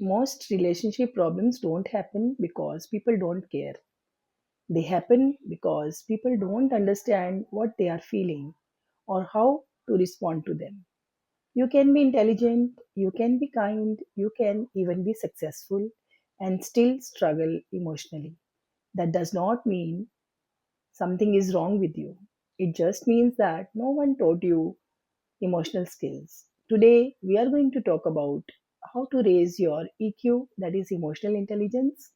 Most relationship problems don't happen because people don't care. They happen because people don't understand what they are feeling or how to respond to them. You can be intelligent, you can be kind, you can even be successful and still struggle emotionally. That does not mean something is wrong with you. It just means that no one taught you emotional skills. Today, we are going to talk about how to raise your EQ, that is emotional intelligence,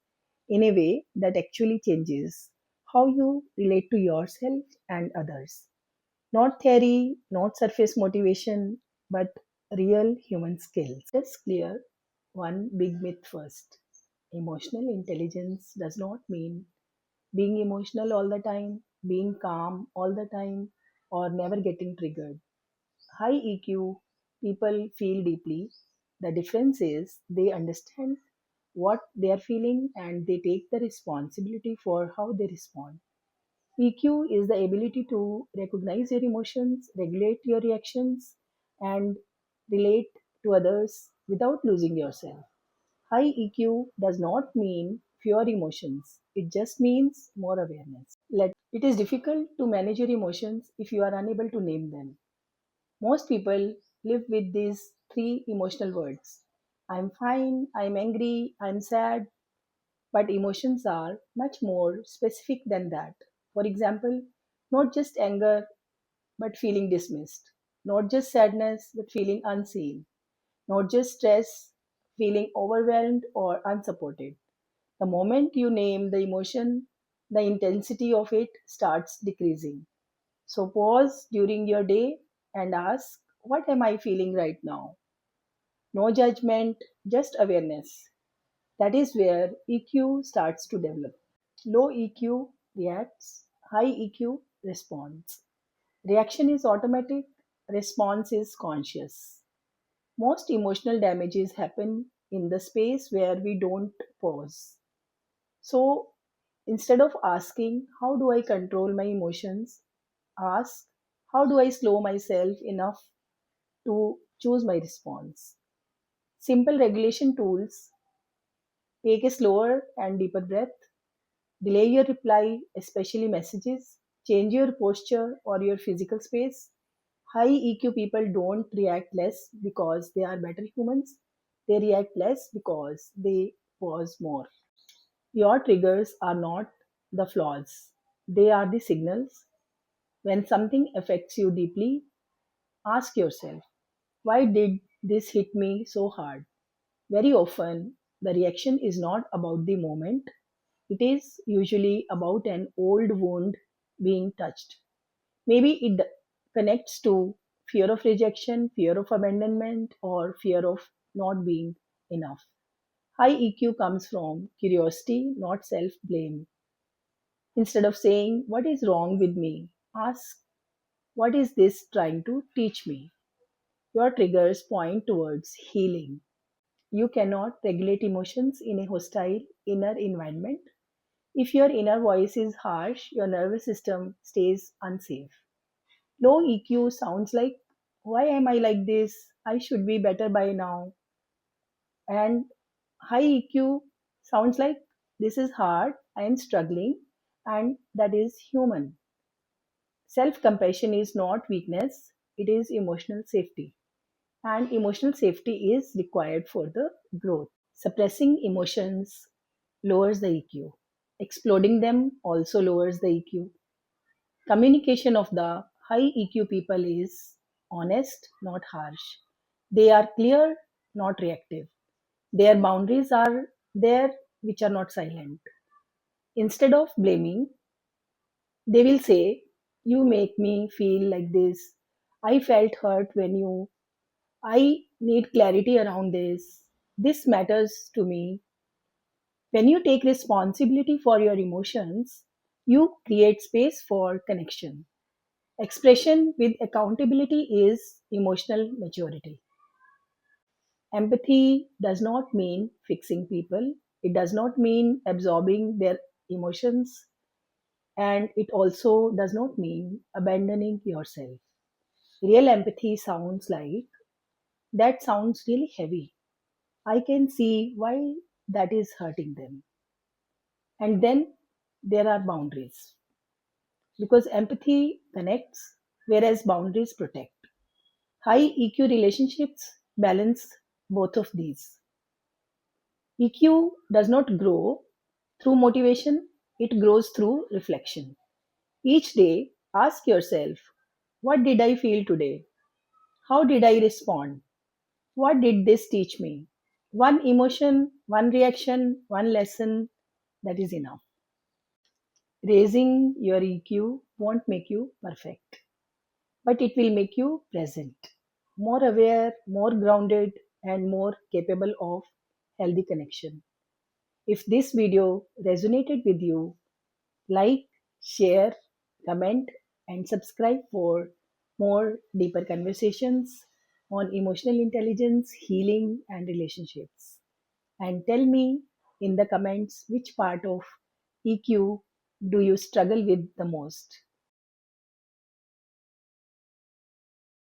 in a way that actually changes how you relate to yourself and others. Not theory, not surface motivation, but real human skills. Let's clear one big myth first. Emotional intelligence does not mean being emotional all the time, being calm all the time, or never getting triggered. High EQ people feel deeply. The difference is they understand what they are feeling and they take the responsibility for how they respond. EQ is the ability to recognize your emotions, regulate your reactions, and relate to others without losing yourself. High EQ does not mean fewer emotions, it just means more awareness. It is difficult to manage your emotions if you are unable to name them. Most people live with these three emotional words: I'm fine, I'm angry, I'm sad, but emotions are much more specific than that. For example, not just anger, but feeling dismissed, not just sadness, but feeling unseen, not just stress, feeling overwhelmed or unsupported. The moment you name the emotion, the intensity of it starts decreasing. So pause during your day and ask, what am I feeling right now? No judgment, just awareness. That is where EQ starts to develop. Low EQ reacts, high EQ responds. Reaction is automatic, response is conscious. Most emotional damages happen in the space where we don't pause. So instead of asking, how do I control my emotions? Ask, how do I slow myself enough to choose my response? Simple regulation tools: take a slower and deeper breath, delay your reply, especially messages, change your posture or your physical space. High EQ people don't react less because they are better humans, they react less because they pause more. Your triggers are not the flaws, they are the signals. When something affects you deeply, ask yourself, why did this hit me so hard? Very often, the reaction is not about the moment, it is usually about an old wound being touched. Maybe it connects to fear of rejection, fear of abandonment, or fear of not being enough. High EQ comes from curiosity, not self blame. Instead of saying, what is wrong with me? Ask, what is this trying to teach me? Your triggers point towards healing. You cannot regulate emotions in a hostile inner environment. If your inner voice is harsh, your nervous system stays unsafe. Low EQ sounds like, why am I like this? I should be better by now. And high EQ sounds like, this is hard, I am struggling, and that is human. Self compassion is not weakness, it is emotional safety. And emotional safety is required for the growth. Suppressing emotions lowers the EQ. Exploding them also lowers the EQ. Communication of the high EQ people is honest, not harsh. They are clear, not reactive. Their boundaries are there, which are not silent. Instead of blaming, they will say, you make me feel like this. I felt hurt when you. I need clarity around this. This matters to me. When you take responsibility for your emotions, you create space for connection. Expression with accountability is emotional maturity. Empathy does not mean fixing people, it does not mean absorbing their emotions, and it also does not mean abandoning yourself. Real empathy sounds like, that sounds really heavy. I can see why that is hurting them. And then there are boundaries because empathy connects, whereas boundaries protect. High EQ relationships balance both of these. EQ does not grow through motivation, it grows through reflection. Each day, ask yourself, what did I feel today? How did I respond? What did this teach me? One emotion, one reaction, one lesson, that is enough. Raising your EQ won't make you perfect, but it will make you present, more aware, more grounded, and more capable of healthy connection. If this video resonated with you, like, share, comment, and subscribe for more deeper conversations on emotional intelligence, healing, and relationships. And tell me in the comments which part of EQ do you struggle with the most.